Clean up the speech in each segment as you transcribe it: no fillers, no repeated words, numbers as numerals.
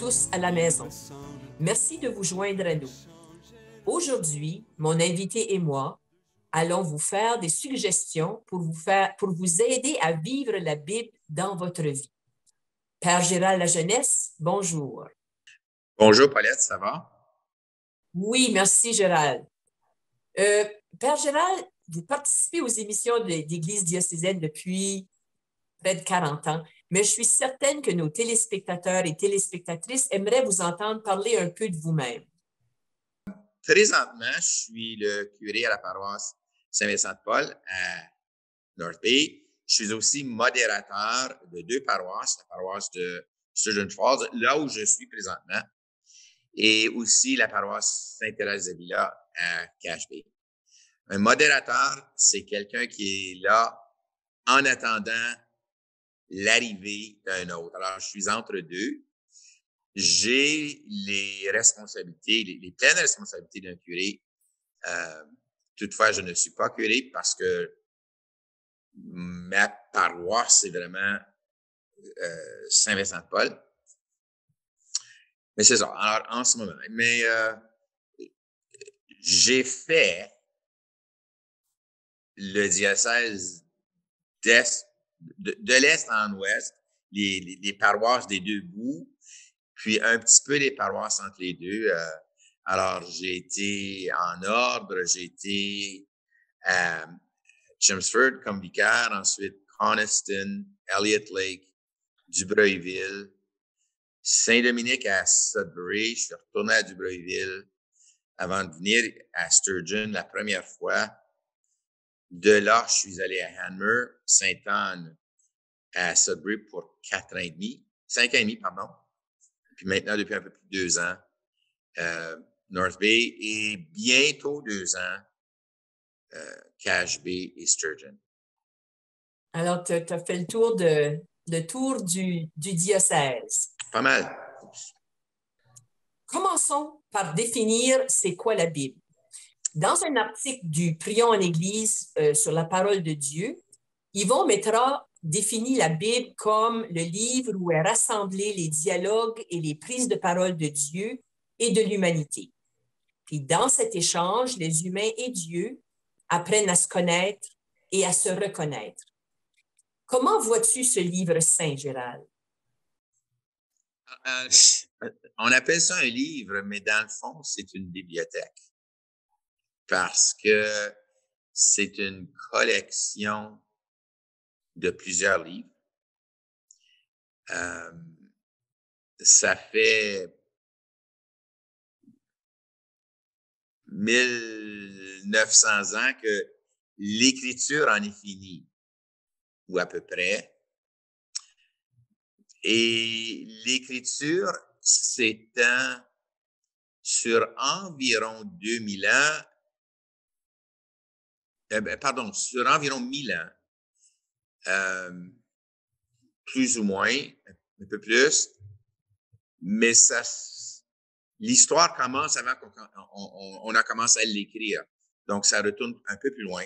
tous à la maison. Merci de vous joindre à nous. Aujourd'hui, mon invité et moi allons vous faire des suggestions pour vous aider à vivre la Bible dans votre vie. Père Gérald Lajeunesse, bonjour. Bonjour Paulette, ça va? Oui, merci Gérald. Père Gérald, vous participez aux émissions d'Église diocésaine depuis près de 40 ans, mais je suis certaine que nos téléspectateurs et téléspectatrices aimeraient vous entendre parler un peu de vous-même. Présentement, je suis le curé à la paroisse Saint-Vincent-de-Paul à North Bay. Je suis aussi modérateur de 2 paroisses, la paroisse de Sturgeon Falls, là où je suis présentement, et aussi la paroisse Sainte-Thérèse-de-Villa à Cache Bay. Un modérateur, c'est quelqu'un qui est là en attendant l'arrivée d'un autre. Alors, je suis entre deux. J'ai les responsabilités, les pleines responsabilités d'un curé. Toutefois, je ne suis pas curé parce que ma paroisse, c'est vraiment Saint-Vincent-de-Paul. Mais c'est ça. Alors, en ce moment. Mais j'ai fait le diocèse de l'Est en Ouest, les paroisses des deux bouts, puis un petit peu les paroisses entre les deux. Alors, j'ai été en ordre, j'ai été à Chelmsford comme vicaire, ensuite Coniston, Elliott Lake, Dubreuilville, Saint-Dominique à Sudbury. Je suis retourné à Dubreuilville avant de venir à Sturgeon la première fois. De là, je suis allé à Hanmer, Sainte-Anne, à Sudbury pour 5 ans et demi, pardon. Puis maintenant, depuis un peu plus de 2 ans, North Bay et bientôt 2 ans, Cache Bay et Sturgeon. Alors, tu as fait le tour du diocèse. Pas mal. Commençons par définir c'est quoi la Bible. Dans un article du Prions en Église sur la parole de Dieu, Yvon Métra définit la Bible comme le livre où est rassemblés les dialogues et les prises de parole de Dieu et de l'humanité. Puis dans cet échange, les humains et Dieu apprennent à se connaître et à se reconnaître. Comment vois-tu ce livre saint, Gérald? On appelle ça un livre, mais dans le fond, c'est une bibliothèque. Parce que c'est une collection de plusieurs livres. Ça fait 1900 ans que l'écriture en est finie, ou à peu près. Et l'écriture s'étend sur environ 2000 ans, sur environ 1000 ans, plus ou moins, un peu plus, mais l'histoire commence avant qu'on a commencé à l'écrire. Donc, ça retourne un peu plus loin.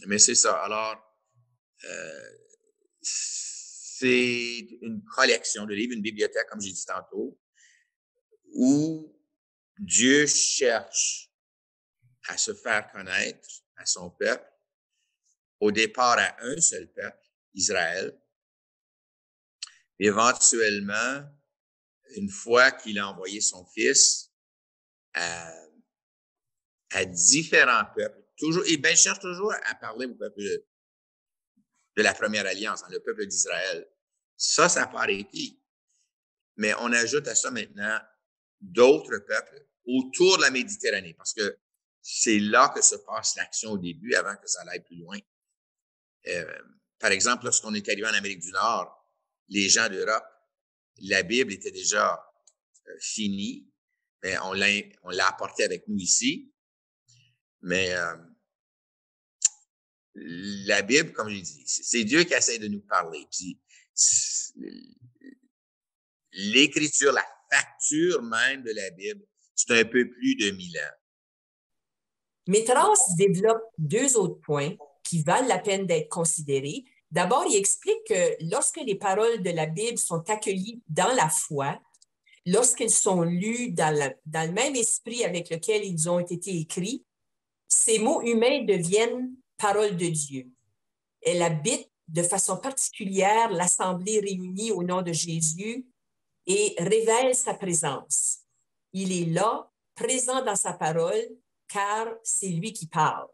Mais c'est ça. Alors, c'est une collection de livres, une bibliothèque, comme j'ai dit tantôt, où Dieu cherche à se faire connaître à son peuple, au départ à un seul peuple, Israël. Éventuellement, une fois qu'il a envoyé son fils à différents peuples, il cherche toujours à parler au peuple de la première alliance, le peuple d'Israël. Ça n'a pas arrêté. Mais on ajoute à ça maintenant d'autres peuples autour de la Méditerranée, parce que c'est là que se passe l'action au début, avant que ça aille plus loin. Par exemple, lorsqu'on est arrivé en Amérique du Nord, les gens d'Europe, la Bible était déjà finie, mais on l'a apportée avec nous ici. Mais la Bible, comme je dis, c'est Dieu qui essaie de nous parler. Puis l'écriture, la facture même de la Bible, c'est un peu plus de 1000 ans. Métras développe 2 autres points qui valent la peine d'être considérés D'abord, il explique que lorsque les paroles de la Bible sont accueillies dans la foi, lorsqu'elles sont lues dans le même esprit avec lequel ils ont été écrits, ces mots humains deviennent paroles de Dieu. Elle habite de façon particulière l'assemblée réunie au nom de Jésus et révèle sa présence. Il est là, présent dans sa parole, car c'est lui qui parle.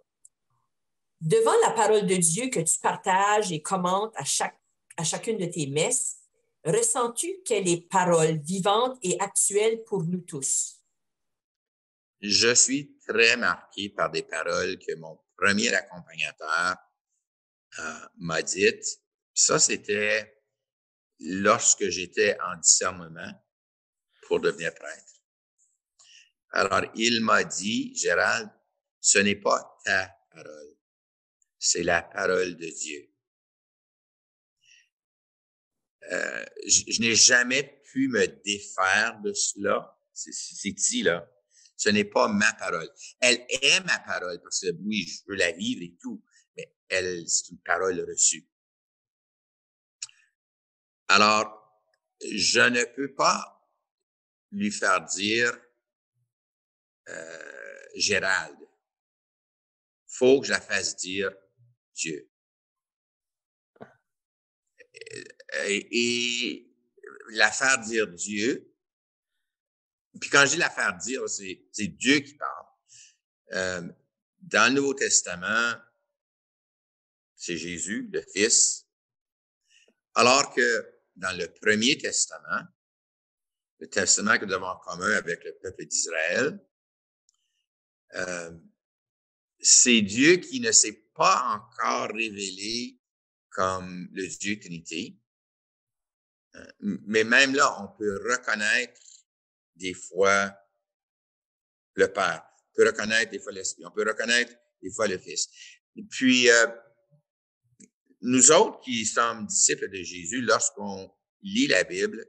Devant la parole de Dieu que tu partages et commentes à chacune de tes messes, ressens-tu qu'elle est parole vivante et actuelle pour nous tous? Je suis très marqué par des paroles que mon premier accompagnateur m'a dites. Ça, c'était lorsque j'étais en discernement pour devenir prêtre. Alors, il m'a dit, Gérald, ce n'est pas ta parole, c'est la parole de Dieu. Je n'ai jamais pu me défaire de cela. C'est ici, là. Ce n'est pas ma parole. Elle est ma parole parce que oui, je veux la vivre et tout, mais c'est une parole reçue. Alors, je ne peux pas lui faire dire Gérald. Faut que je la fasse dire Dieu. Et la faire dire Dieu. Puis quand je dis la faire dire, c'est Dieu qui parle. Dans le Nouveau Testament, c'est Jésus, le Fils. Alors que dans le Premier Testament, le testament que nous avons en commun avec le peuple d'Israël, c'est Dieu qui ne s'est pas encore révélé comme le Dieu Trinité. Mais même là, on peut reconnaître des fois le Père, on peut reconnaître des fois l'Esprit, on peut reconnaître des fois le Fils. Et puis, nous autres qui sommes disciples de Jésus, lorsqu'on lit la Bible,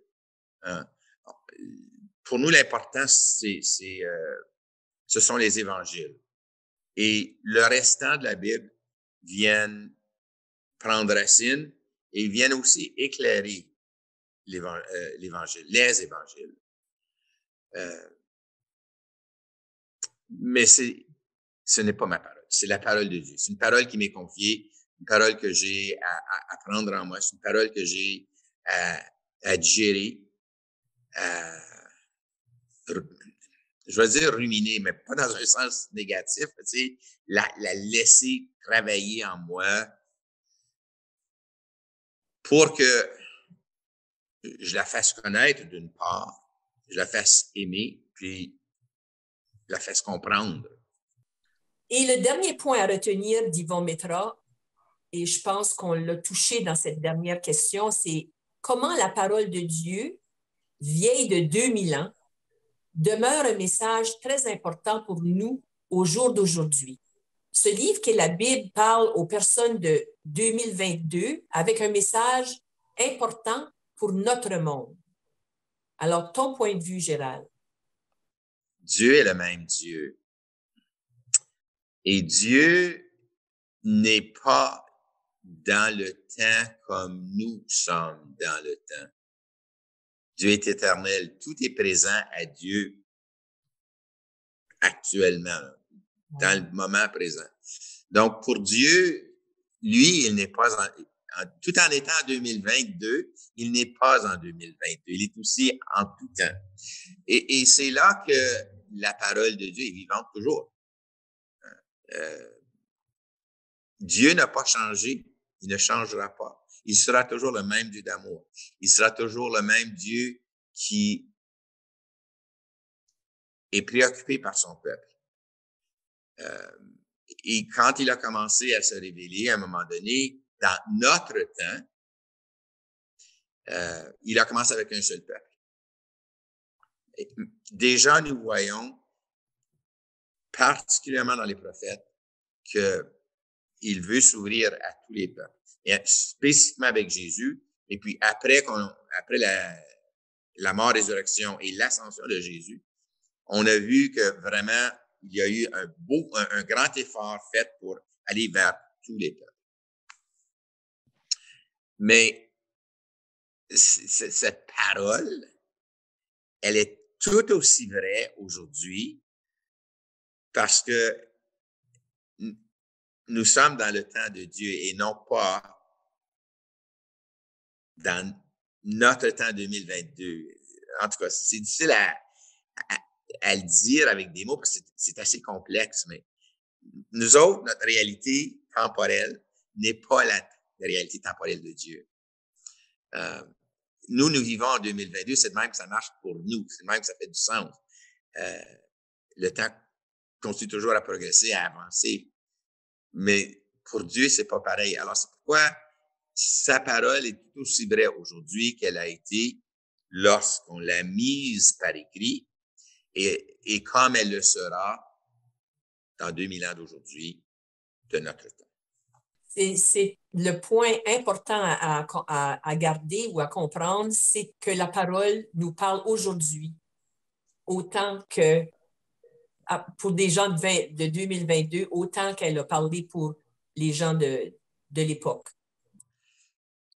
pour nous, l'important, ce sont les évangiles. Et le restant de la Bible viennent prendre racine et viennent aussi éclairer l'évangile, les évangiles. Mais ce n'est pas ma parole, c'est la parole de Dieu. C'est une parole qui m'est confiée, une parole que j'ai à prendre en moi, c'est une parole que j'ai à digérer, je vais dire ruminer, mais pas dans un sens négatif, tu sais, la laisser travailler en moi pour que je la fasse connaître d'une part, je la fasse aimer, puis je la fasse comprendre. Et le dernier point à retenir d'Yvon Métra, et je pense qu'on l'a touché dans cette dernière question, c'est comment la parole de Dieu, vieille de 2000 ans, demeure un message très important pour nous au jour d'aujourd'hui. Ce livre qu'est la Bible parle aux personnes de 2022 avec un message important pour notre monde. Alors, ton point de vue, Gérald? Dieu est le même Dieu. Et Dieu n'est pas dans le temps comme nous sommes dans le temps. Dieu est éternel. Tout est présent à Dieu actuellement, dans le moment présent. Donc, pour Dieu, lui, il n'est pas tout en étant en 2022, il n'est pas en 2022. Il est aussi en tout temps. Et c'est là que la parole de Dieu est vivante toujours. Dieu n'a pas changé. Il ne changera pas. Il sera toujours le même Dieu d'amour. Il sera toujours le même Dieu qui est préoccupé par son peuple. Et quand il a commencé à se révéler, à un moment donné, dans notre temps, il a commencé avec un seul peuple. Et déjà, nous voyons, particulièrement dans les prophètes, qu'il veut s'ouvrir à tous les peuples. Et spécifiquement avec Jésus. Et puis après la mort, résurrection et l'ascension de Jésus, on a vu que vraiment, il y a eu un grand effort fait pour aller vers tous les peuples. Mais cette parole, elle est tout aussi vraie aujourd'hui parce que nous sommes dans le temps de Dieu et non pas dans notre temps 2022. En tout cas, c'est difficile à, à le dire avec des mots parce que c'est assez complexe, mais nous autres, notre réalité temporelle n'est pas la réalité temporelle de Dieu. Nous vivons en 2022, c'est de même que ça marche pour nous, c'est de même que ça fait du sens. Le temps continue toujours à progresser, à avancer, mais pour Dieu, c'est pas pareil. Alors, c'est pourquoi sa parole est tout aussi vraie aujourd'hui qu'elle a été lorsqu'on l'a mise par écrit et comme elle le sera dans 2000 ans d'aujourd'hui de notre temps. C'est le point important à garder ou à comprendre, c'est que la parole nous parle aujourd'hui, autant que pour des gens de 2022, autant qu'elle a parlé pour les gens de l'époque.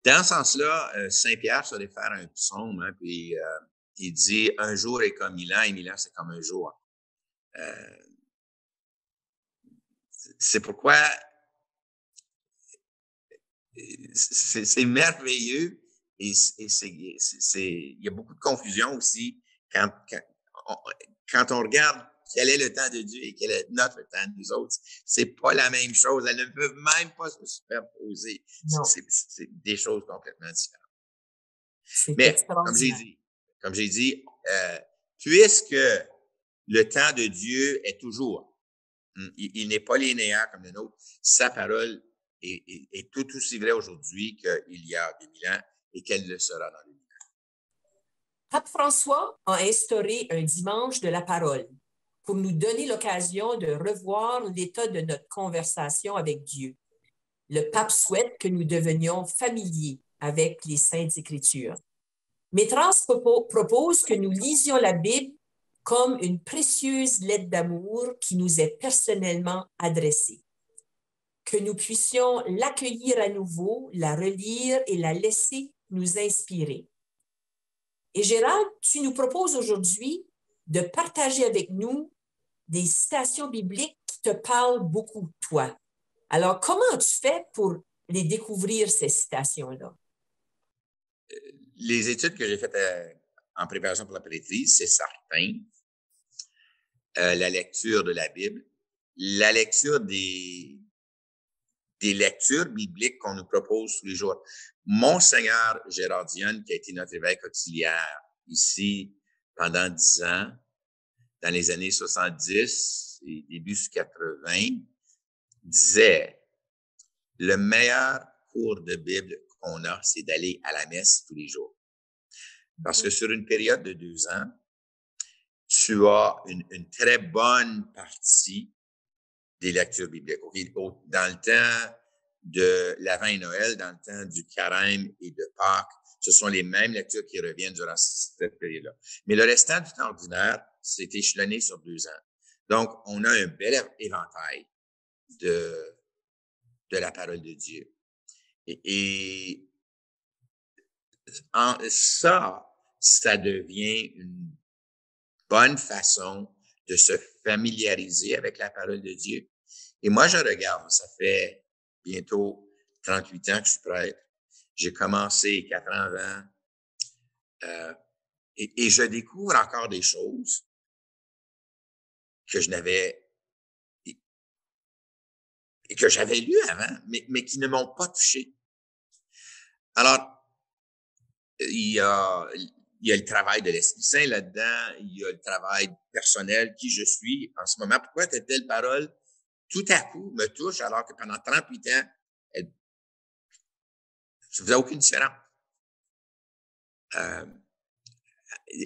Dans ce sens-là, Saint-Pierre se réfère à un psaume, hein, puis il dit « Un jour est comme 1000 ans, et 1000 ans, c'est comme un jour. » C'est pourquoi c'est merveilleux et il y a beaucoup de confusion aussi quand on regarde quel est le temps de Dieu et quel est notre temps, nous autres. C'est pas la même chose. Elles ne peuvent même pas se superposer. C'est des choses complètement différentes. Mais, comme j'ai dit, puisque le temps de Dieu est toujours, il n'est pas linéaire comme le nôtre, sa parole est tout aussi vraie aujourd'hui qu'il y a 2000 ans et qu'elle le sera dans 2000 ans. Pape François a instauré un dimanche de la parole pour nous donner l'occasion de revoir l'état de notre conversation avec Dieu. Le pape souhaite que nous devenions familiers avec les Saintes Écritures. Métrance propose que nous lisions la Bible comme une précieuse lettre d'amour qui nous est personnellement adressée. Que nous puissions l'accueillir à nouveau, la relire et la laisser nous inspirer. Et Gérald, tu nous proposes aujourd'hui de partager avec nous des citations bibliques qui te parlent beaucoup, toi. Alors, comment tu fais pour les découvrir, ces citations-là? Les études que j'ai faites en préparation pour la prêtrise, c'est certain. La lecture de la Bible, la lecture des lectures bibliques qu'on nous propose tous les jours. Monseigneur Gérard Dionne, qui a été notre évêque auxiliaire ici pendant 10 ans, dans les années 70 et début 80, disait « Le meilleur cours de Bible qu'on a, c'est d'aller à la messe tous les jours. Parce que sur une période de 2 ans, tu as une très bonne partie des lectures bibliques. Dans le temps de l'Avent et Noël, dans le temps du Carême et de Pâques, ce sont les mêmes lectures qui reviennent durant cette période-là. Mais le restant du temps ordinaire, c'est échelonné sur 2 ans. Donc, on a un bel éventail de la parole de Dieu. Et ça devient une bonne façon de se familiariser avec la parole de Dieu. Et moi, je regarde, ça fait bientôt 38 ans que je suis prêtre. J'ai commencé 4 ans avant. Et je découvre encore des choses que je n'avais et que j'avais lues avant, mais qui ne m'ont pas touché. Alors, il y a le travail de l'Esprit Saint là-dedans, il y a le travail personnel, qui je suis en ce moment. Pourquoi telle parole, tout à coup, me touche alors que pendant 38 ans, elle ne faisait aucune différence.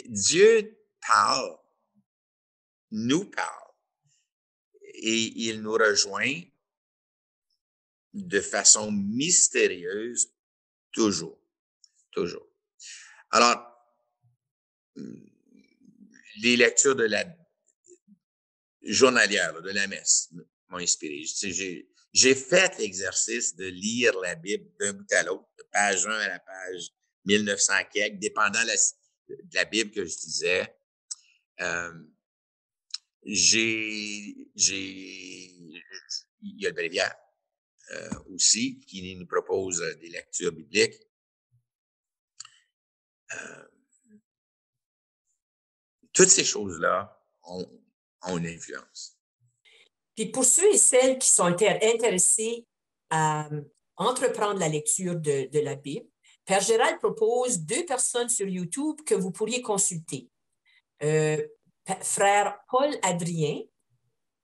Dieu parle, nous parle, et il nous rejoint de façon mystérieuse, toujours. Alors, les lectures de la journalière, de la messe, m'ont inspiré. J'ai fait l'exercice de lire la Bible d'un bout à l'autre, de page 1 à la page 1900 quelques, dépendant de la Bible que je lisais. Il y a le Bréviaire aussi qui nous propose des lectures bibliques. Toutes ces choses-là ont une influence. Puis pour ceux et celles qui sont intéressés à entreprendre la lecture de la Bible, Père Gérald propose 2 personnes sur YouTube que vous pourriez consulter. Frère Paul Adrien,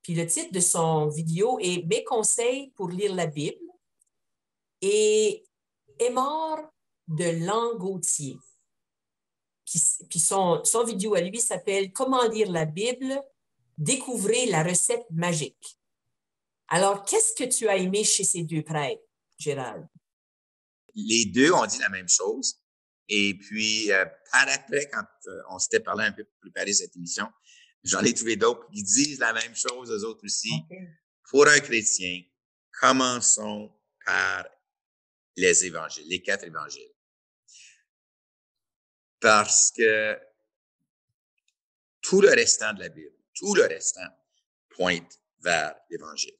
puis le titre de son vidéo est « Mes conseils pour lire la Bible » et Aymar de Langautier. Puis son vidéo à lui s'appelle « Comment lire la Bible ». Découvrez la recette magique. Alors, qu'est-ce que tu as aimé chez ces 2 prêtres, Gérald? Les 2 ont dit la même chose. Et puis, par après, quand on s'était parlé un peu pour préparer cette émission, j'en ai trouvé d'autres qui disent la même chose, eux autres aussi. Okay. Pour un chrétien, commençons par les évangiles, les 4 évangiles. Parce que tout le restant de la Bible, tout le restant pointe vers l'Évangile.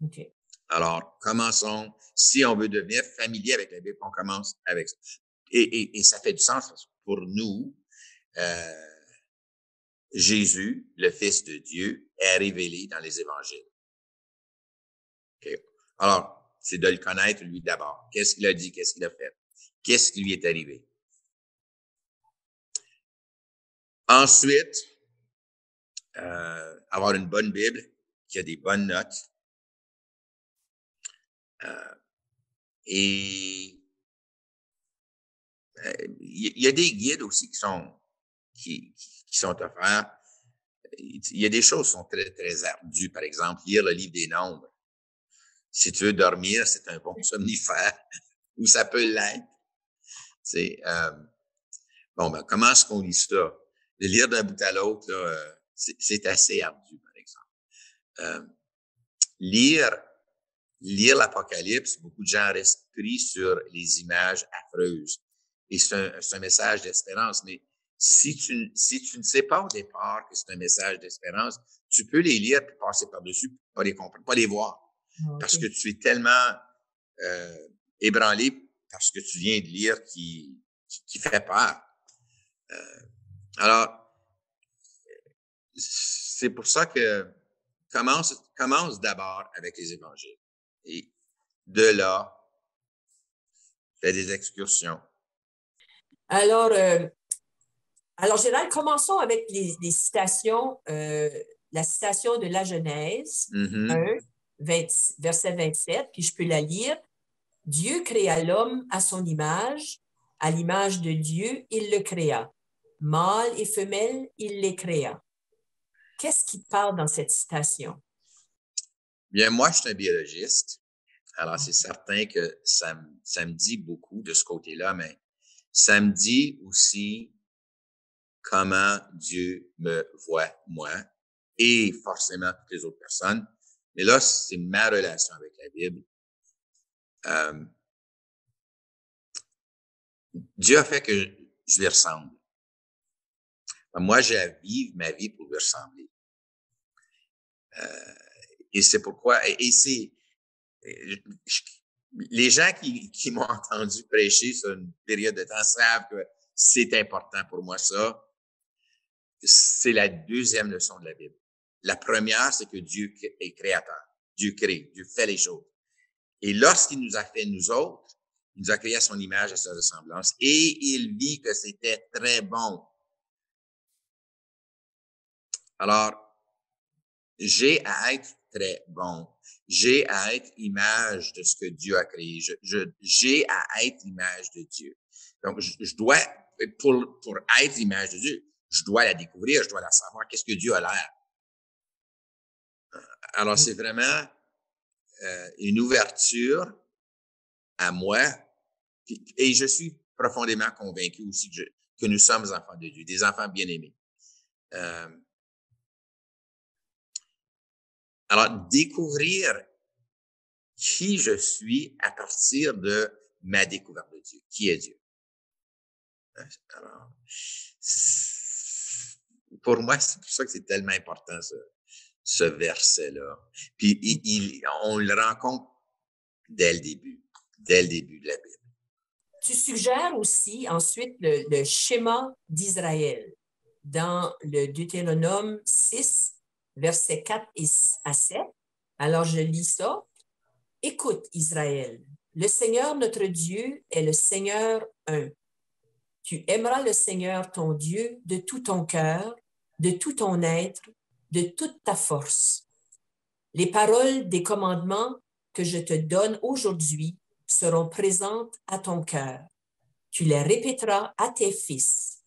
Okay. Alors, commençons. Si on veut devenir familier avec la Bible, on commence avec ça. Et ça fait du sens parce que pour nous, Jésus, le Fils de Dieu, est révélé dans les Évangiles. Okay. Alors, c'est de le connaître lui d'abord. Qu'est-ce qu'il a dit? Qu'est-ce qu'il a fait? Qu'est-ce qui lui est arrivé? Ensuite, avoir une bonne Bible qui a des bonnes notes. Et il y a des guides aussi qui sont offerts. Il y a des choses qui sont très, très ardues. Par exemple, lire le livre des Nombres. Si tu veux dormir, c'est un bon somnifère, ou ça peut l'être. Bon, ben, comment est-ce qu'on lit ça? De lire d'un bout à l'autre, là, c'est assez ardu, par exemple. Lire l'Apocalypse, beaucoup de gens restent pris sur les images affreuses. Et c'est un message d'espérance. Mais si tu ne sais pas au départ que c'est un message d'espérance, tu peux les lire puis passer par-dessus, pas les comprendre, pas les voir. Okay. Parce que tu es tellement ébranlé parce que tu viens de lire qui fait peur. Alors, c'est pour ça que commence d'abord avec les évangiles. Et de là, fais des excursions. Alors, Gérald, commençons avec les citations. La citation de la Genèse 1, verset 27, puis je peux la lire. « Dieu créa l'homme à son image, à l'image de Dieu, il le créa. Mâle et femelle, il les créa. » Qu'est-ce qui parle dans cette citation? Bien, moi, je suis un biologiste. Alors, c'est certain que ça me dit beaucoup de ce côté-là, mais ça me dit aussi comment Dieu me voit, moi, et forcément toutes les autres personnes. Mais là, c'est ma relation avec la Bible. Dieu a fait que je lui ressemble. Moi, j'ai à vivre ma vie pour lui ressembler. Et c'est pourquoi, les gens qui m'ont entendu prêcher sur une période de temps savent que c'est important pour moi, ça. C'est la deuxième leçon de la Bible. La première, c'est que Dieu est créateur. Dieu crée, Dieu fait les choses. Et lorsqu'il nous a fait, nous autres, il nous a créé à son image, à sa ressemblance, et il vit que c'était très bon. Alors, j'ai à être très bon. J'ai à être image de ce que Dieu a créé. J'ai à être image de Dieu. Donc, je dois, pour être image de Dieu, je dois la découvrir, je dois la savoir. Qu'est-ce que Dieu a l'air? Alors, c'est vraiment une ouverture à moi. Et je suis profondément convaincu aussi que nous sommes enfants de Dieu, des enfants bien-aimés. Alors, découvrir qui je suis à partir de ma découverte de Dieu. Qui est Dieu? Alors, pour moi, c'est pour ça que c'est tellement important, ce verset-là. Puis, on le rencontre dès le début de la Bible. Tu suggères aussi ensuite le schéma d'Israël dans le Deutéronome 6, versets 4 à 7. Alors, je lis ça. Écoute, Israël, le Seigneur notre Dieu est le Seigneur un. Tu aimeras le Seigneur ton Dieu de tout ton cœur, de tout ton être, de toute ta force. Les paroles des commandements que je te donne aujourd'hui seront présentes à ton cœur. Tu les répéteras à tes fils.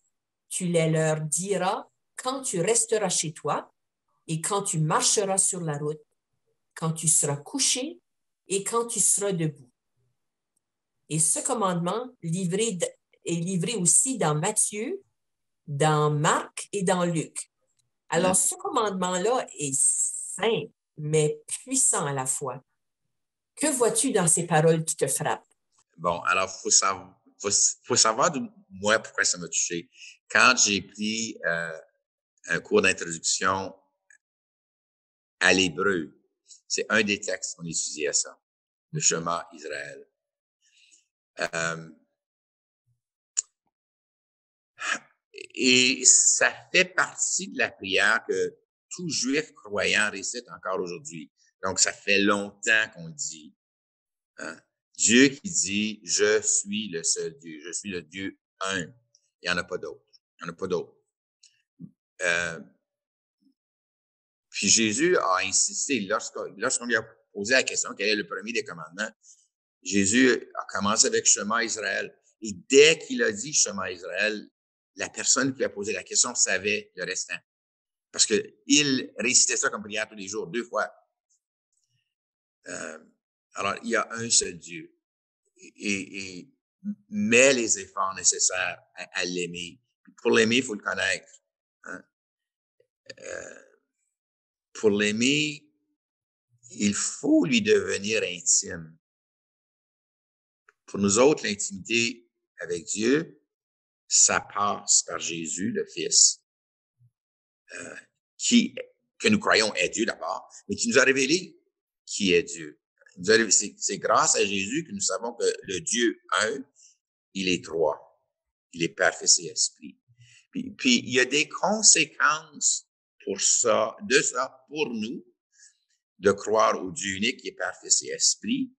Tu les leur diras quand tu resteras chez toi et quand tu marcheras sur la route, quand tu seras couché et quand tu seras debout. Et ce commandement est livré aussi dans Matthieu, dans Marc et dans Luc. Alors, ce commandement-là est simple, mais puissant à la fois. Que vois-tu dans ces paroles qui te frappent? Bon, alors, faut savoir moi pourquoi ça m'a touché. Quand j'ai pris un cours d'introduction à l'hébreu, c'est un des textes qu'on étudiait ça, le Shema Israël. Et ça fait partie de la prière que tout juif croyant récite encore aujourd'hui. Donc, ça fait longtemps qu'on le dit. Hein? Dieu qui dit « Je suis le seul Dieu, je suis le Dieu un ». Il n'y en a pas d'autre. Il n'y en a pas d'autre. Puis Jésus a insisté, lorsqu'on lui a posé la question quel est le premier des commandements, Jésus a commencé avec Shema Israël. Et dès qu'il a dit Shema Israël, la personne qui lui a posé la question savait le restant. Parce qu'il récitait ça comme prière tous les jours, 2 fois. Alors, il y a un seul Dieu. Et met les efforts nécessaires à l'aimer. Pour l'aimer, il faut le connaître. Hein? Pour l'aimer, il faut lui devenir intime. Pour nous autres, l'intimité avec Dieu, ça passe par Jésus, le Fils, que nous croyons est Dieu d'abord, mais qui nous a révélé qui est Dieu. C'est grâce à Jésus que nous savons que le Dieu un, il est trois. Il est Père, Fils et Esprit. Puis il y a des conséquences pour ça, pour nous, de croire au Dieu unique qui est Père, Fils et Esprit.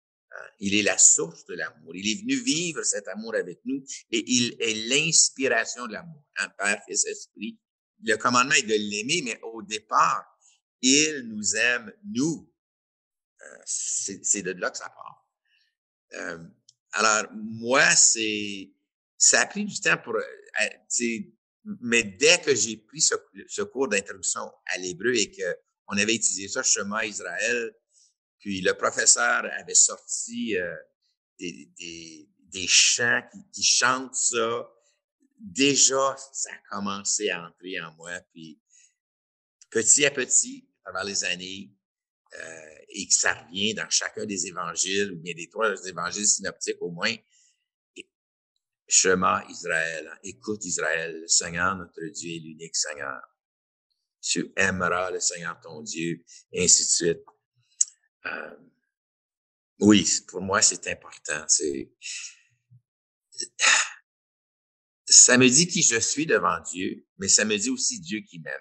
Il est la source de l'amour. Il est venu vivre cet amour avec nous et il est l'inspiration de l'amour. Hein, Père, Fils, Esprit. Le commandement est de l'aimer, mais au départ, il nous aime, nous. C'est de là que ça part. Alors, moi, ça a pris du temps mais dès que j'ai pris ce cours d'introduction à l'hébreu et qu'on avait utilisé ça, Shema Israël, puis le professeur avait sorti des chants qui chantent ça. Déjà, ça a commencé à entrer en moi. Puis petit à petit, à travers les années, et que ça revient dans chacun des évangiles, ou bien des 3 évangiles synoptiques au moins, Shema Israël. Écoute Israël, le Seigneur notre Dieu est l'unique Seigneur. Tu aimeras le Seigneur ton Dieu, et ainsi de suite. Oui, pour moi, c'est important. Ça me dit qui je suis devant Dieu, mais ça me dit aussi Dieu qui m'aime.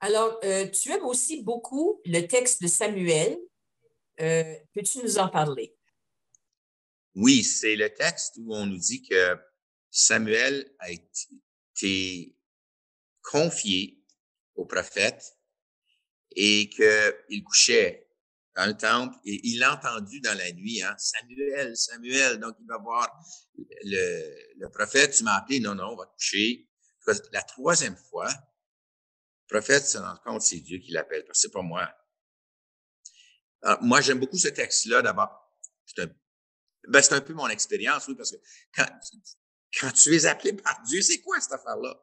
Alors, tu aimes aussi beaucoup le texte de Samuel. Peux-tu nous en parler? Oui, c'est le texte où on nous dit que Samuel a été confié au prophète et qu'il couchait dans le temple et il l'a entendu dans la nuit, hein, Samuel, Samuel. Donc, il va voir le prophète, tu m'as appelé, non, on va te coucher. La 3e fois, le prophète se rend compte que c'est Dieu qui l'appelle, parce que c'est pas moi. Alors, moi, j'aime beaucoup ce texte-là, d'abord. C'est un peu mon expérience, oui, parce que quand tu es appelé par Dieu, c'est quoi cette affaire-là?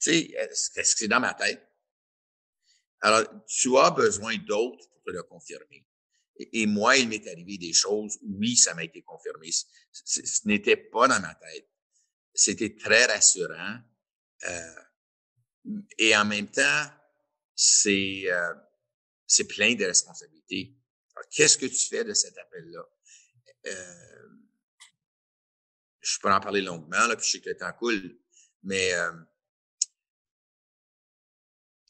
Tu sais, est-ce que c'est dans ma tête? Alors, tu as besoin d'autres pour te le confirmer. Et moi, il m'est arrivé des choses, oui, ça m'a été confirmé. Ce n'était pas dans ma tête. C'était très rassurant. Et en même temps, c'est plein de responsabilités. Alors, qu'est-ce que tu fais de cet appel-là? Je peux en parler longuement, là, puis je sais que le temps coule, mais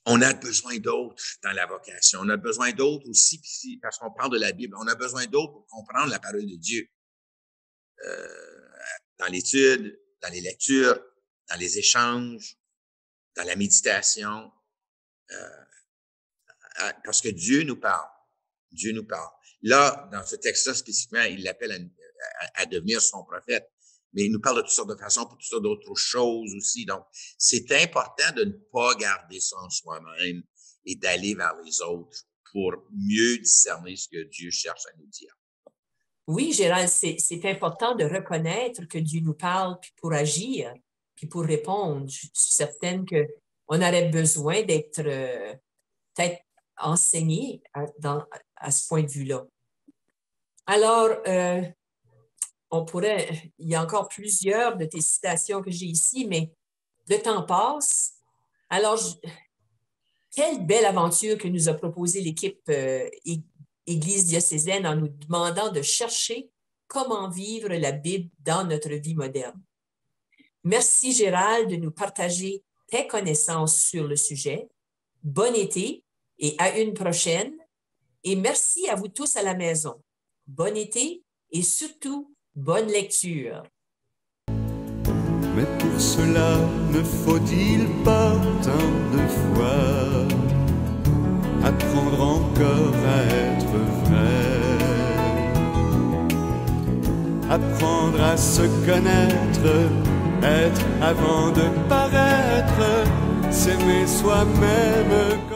on a besoin d'autres dans la vocation. On a besoin d'autres aussi, parce qu'on parle de la Bible, on a besoin d'autres pour comprendre la parole de Dieu. Dans l'étude, dans les lectures, dans les échanges, dans la méditation, parce que Dieu nous parle. Dieu nous parle. Là, dans ce texte-là spécifiquement, il l'appelle à devenir son prophète. Mais il nous parle de toutes sortes de façons pour toutes sortes d'autres choses aussi. Donc, c'est important de ne pas garder ça en soi-même et d'aller vers les autres pour mieux discerner ce que Dieu cherche à nous dire. Oui, Gérald, c'est important de reconnaître que Dieu nous parle puis pour agir, puis pour répondre. Je suis certaine qu'on aurait besoin d'être peut-être enseigné à ce point de vue-là. Alors, il y a encore plusieurs de tes citations que j'ai ici, mais le temps passe. Alors, quelle belle aventure que nous a proposée l'équipe Église diocésaine en nous demandant de chercher comment vivre la Bible dans notre vie moderne. Merci Gérald de nous partager tes connaissances sur le sujet. Bon été et à une prochaine. Et merci à vous tous à la maison. Bon été et surtout, bonne lecture. Mais pour cela, ne faut-il pas tant de fois apprendre encore à être vrai, apprendre à se connaître, être avant de paraître, s'aimer soi-même.